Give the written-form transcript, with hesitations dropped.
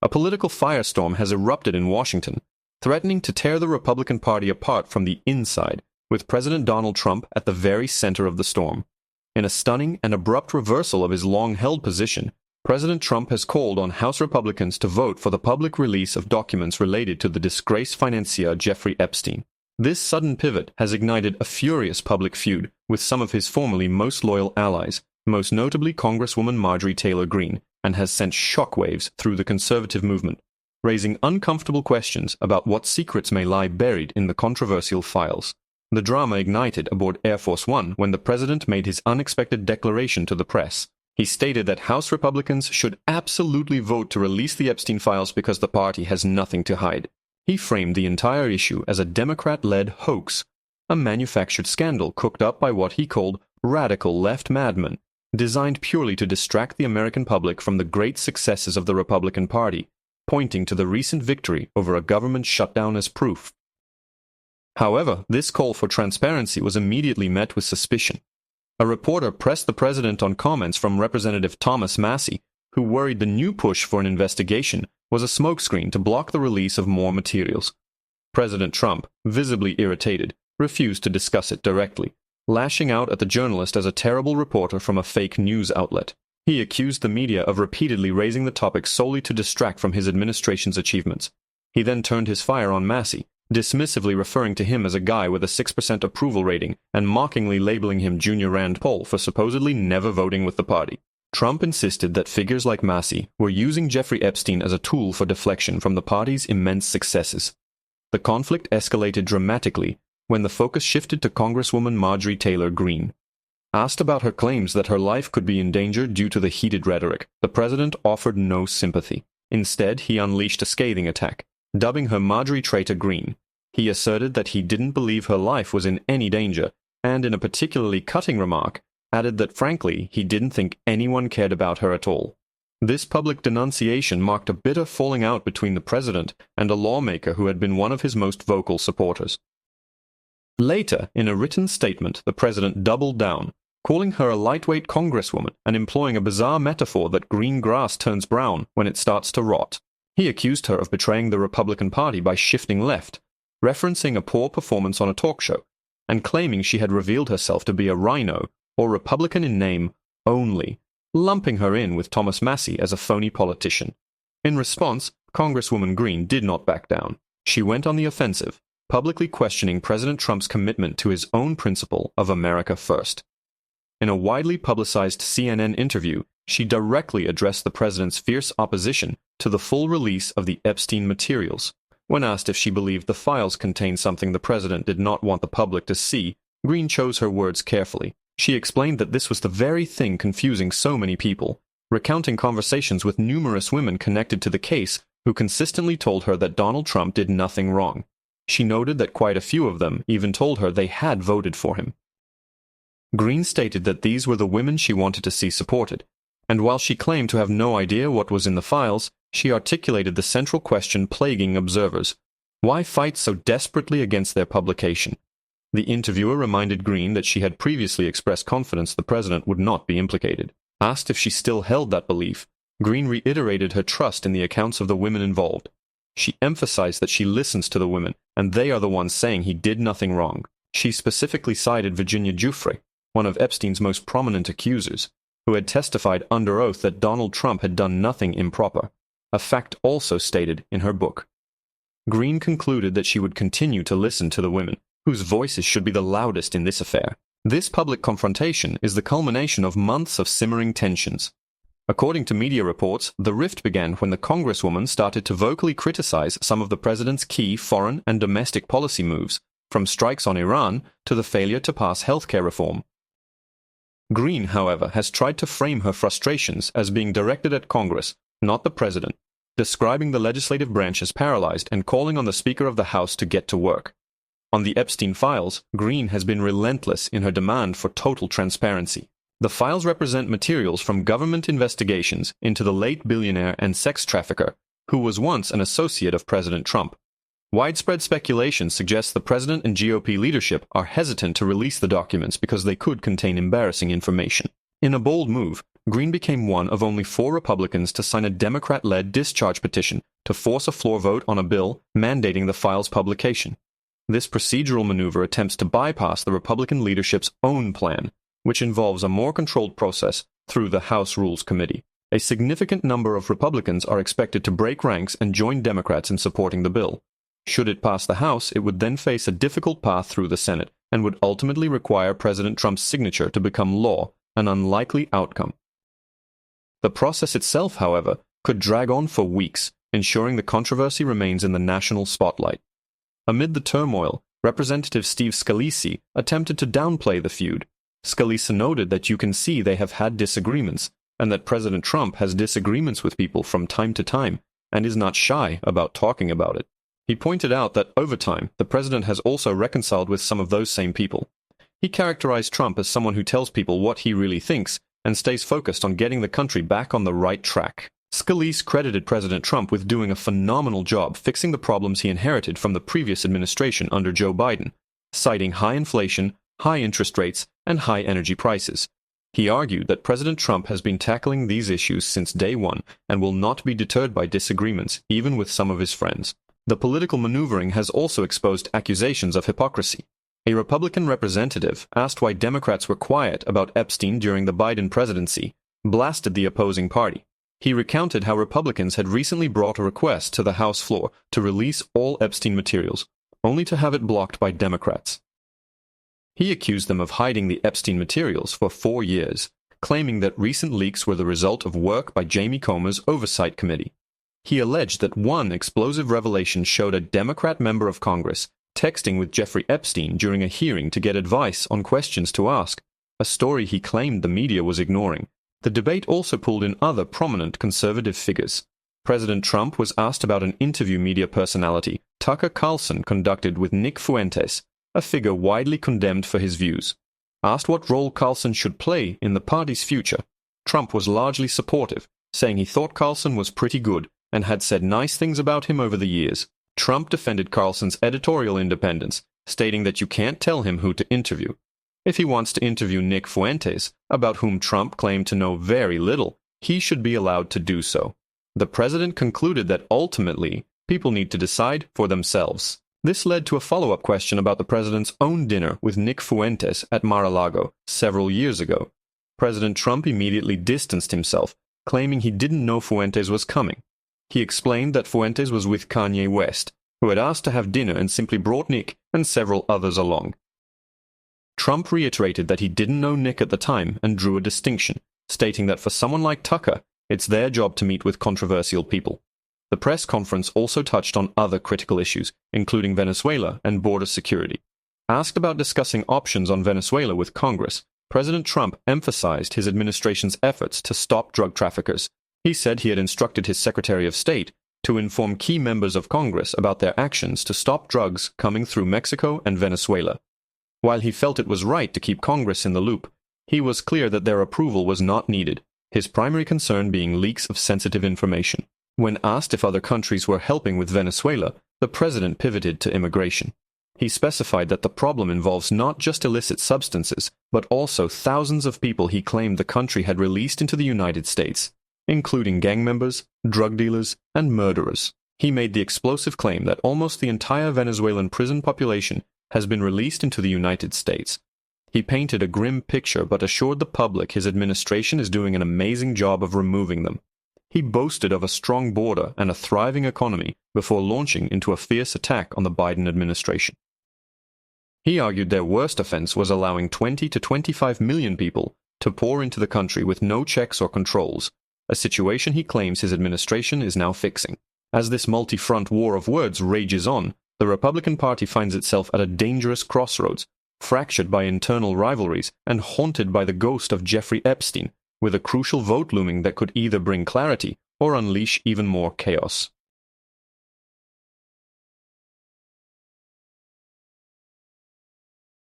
A political firestorm has erupted in Washington, threatening to tear the Republican Party apart from the inside, with President Donald Trump at the very center of the storm. In a stunning and abrupt reversal of his long-held position, President Trump has called on House Republicans to vote for the public release of documents related to the disgraced financier Jeffrey Epstein. This sudden pivot has ignited a furious public feud with some of his formerly most loyal allies, most notably Congresswoman Marjorie Taylor Greene, and has sent shockwaves through the conservative movement, raising uncomfortable questions about what secrets may lie buried in the controversial files. The drama ignited aboard Air Force One when the president made his unexpected declaration to the press. He stated that House Republicans should absolutely vote to release the Epstein files because the party has nothing to hide. He framed the entire issue as a Democrat-led hoax, a manufactured scandal cooked up by what he called radical left madmen, designed purely to distract the American public from the great successes of the Republican Party, pointing to the recent victory over a government shutdown as proof. However, this call for transparency was immediately met with suspicion. A reporter pressed the president on comments from Representative Thomas Massie, who worried the new push for an investigation was a smokescreen to block the release of more materials. President Trump, visibly irritated, refused to discuss it directly, lashing out at the journalist as a terrible reporter from a fake news outlet. He accused the media of repeatedly raising the topic solely to distract from his administration's achievements. He then turned his fire on Massie, dismissively referring to him as a guy with a 6% approval rating and mockingly labeling him Junior Rand Paul for supposedly never voting with the party. Trump insisted that figures like Massie were using Jeffrey Epstein as a tool for deflection from the party's immense successes. The conflict escalated dramatically when the focus shifted to Congresswoman Marjorie Taylor Greene. Asked about her claims that her life could be in danger due to the heated rhetoric, the president offered no sympathy. Instead, he unleashed a scathing attack, dubbing her Marjorie Traitor Greene. He asserted that he didn't believe her life was in any danger, and in a particularly cutting remark, added that frankly he didn't think anyone cared about her at all. This public denunciation marked a bitter falling out between the president and a lawmaker who had been one of his most vocal supporters. Later, in a written statement, the president doubled down, calling her a lightweight congresswoman and employing a bizarre metaphor that green grass turns brown when it starts to rot. He accused her of betraying the Republican Party by shifting left, referencing a poor performance on a talk show, and claiming she had revealed herself to be a rhino, or Republican in name only, lumping her in with Thomas Massie as a phony politician. In response, Congresswoman Greene did not back down. She went on the offensive, publicly questioning President Trump's commitment to his own principle of America First. In a widely publicized CNN interview, she directly addressed the president's fierce opposition to the full release of the Epstein materials. When asked if she believed the files contained something the president did not want the public to see, Greene chose her words carefully. She explained that this was the very thing confusing so many people, recounting conversations with numerous women connected to the case who consistently told her that Donald Trump did nothing wrong. She noted that quite a few of them even told her they had voted for him. Greene stated that these were the women she wanted to see supported, and while she claimed to have no idea what was in the files, she articulated the central question plaguing observers: why fight so desperately against their publication? The interviewer reminded Greene that she had previously expressed confidence the president would not be implicated. Asked if she still held that belief, Greene reiterated her trust in the accounts of the women involved. She emphasized that she listens to the women, and they are the ones saying he did nothing wrong. She specifically cited Virginia Giuffre, one of Epstein's most prominent accusers, who had testified under oath that Donald Trump had done nothing improper, a fact also stated in her book. Greene concluded that she would continue to listen to the women, whose voices should be the loudest in this affair. This public confrontation is the culmination of months of simmering tensions. According to media reports, the rift began when the congresswoman started to vocally criticize some of the president's key foreign and domestic policy moves, from strikes on Iran to the failure to pass healthcare reform. Greene, however, has tried to frame her frustrations as being directed at Congress, not the president, describing the legislative branch as paralyzed and calling on the Speaker of the House to get to work. On the Epstein files, Greene has been relentless in her demand for total transparency. The files represent materials from government investigations into the late billionaire and sex trafficker, who was once an associate of President Trump. Widespread speculation suggests the president and GOP leadership are hesitant to release the documents because they could contain embarrassing information. In a bold move, Greene became one of only 4 Republicans to sign a Democrat-led discharge petition to force a floor vote on a bill mandating the file's publication. This procedural maneuver attempts to bypass the Republican leadership's own plan, which involves a more controlled process through the House Rules Committee. A significant number of Republicans are expected to break ranks and join Democrats in supporting the bill. Should it pass the House, it would then face a difficult path through the Senate and would ultimately require President Trump's signature to become law, an unlikely outcome. The process itself, however, could drag on for weeks, ensuring the controversy remains in the national spotlight. Amid the turmoil, Representative Steve Scalise attempted to downplay the feud. Scalise noted that you can see they have had disagreements, and that President Trump has disagreements with people from time to time, and is not shy about talking about it. He pointed out that over time, the president has also reconciled with some of those same people. He characterized Trump as someone who tells people what he really thinks and stays focused on getting the country back on the right track. Scalise credited President Trump with doing a phenomenal job fixing the problems he inherited from the previous administration under Joe Biden, citing high inflation, high interest rates, and high energy prices. He argued that President Trump has been tackling these issues since day one and will not be deterred by disagreements, even with some of his friends. The political maneuvering has also exposed accusations of hypocrisy. A Republican representative, asked why Democrats were quiet about Epstein during the Biden presidency, blasted the opposing party. He recounted how Republicans had recently brought a request to the House floor to release all Epstein materials, only to have it blocked by Democrats. He accused them of hiding the Epstein materials for 4 years, claiming that recent leaks were the result of work by Jamie Comer's Oversight Committee. He alleged that one explosive revelation showed a Democrat member of Congress texting with Jeffrey Epstein during a hearing to get advice on questions to ask, a story he claimed the media was ignoring. The debate also pulled in other prominent conservative figures. President Trump was asked about an interview media personality Tucker Carlson conducted with Nick Fuentes, a figure widely condemned for his views. Asked what role Carlson should play in the party's future, Trump was largely supportive, saying he thought Carlson was pretty good and had said nice things about him over the years. Trump defended Carlson's editorial independence, stating that you can't tell him who to interview. If he wants to interview Nick Fuentes, about whom Trump claimed to know very little, he should be allowed to do so. The president concluded that ultimately, people need to decide for themselves. This led to a follow-up question about the president's own dinner with Nick Fuentes at Mar-a-Lago several years ago. President Trump immediately distanced himself, claiming he didn't know Fuentes was coming. He explained that Fuentes was with Kanye West, who had asked to have dinner and simply brought Nick and several others along. Trump reiterated that he didn't know Nick at the time and drew a distinction, stating that for someone like Tucker, it's their job to meet with controversial people. The press conference also touched on other critical issues, including Venezuela and border security. Asked about discussing options on Venezuela with Congress, President Trump emphasized his administration's efforts to stop drug traffickers. He said he had instructed his Secretary of State to inform key members of Congress about their actions to stop drugs coming through Mexico and Venezuela. While he felt it was right to keep Congress in the loop, he was clear that their approval was not needed, his primary concern being leaks of sensitive information. When asked if other countries were helping with Venezuela, the president pivoted to immigration. He specified that the problem involves not just illicit substances, but also thousands of people he claimed the country had released into the United States, including gang members, drug dealers, and murderers. He made the explosive claim that almost the entire Venezuelan prison population has been released into the United States. He painted a grim picture but assured the public his administration is doing an amazing job of removing them. He boasted of a strong border and a thriving economy before launching into a fierce attack on the Biden administration. He argued their worst offense was allowing 20 to 25 million people to pour into the country with no checks or controls, a situation he claims his administration is now fixing. As this multi-front war of words rages on, the Republican Party finds itself at a dangerous crossroads, fractured by internal rivalries and haunted by the ghost of Jeffrey Epstein, with a crucial vote looming that could either bring clarity or unleash even more chaos.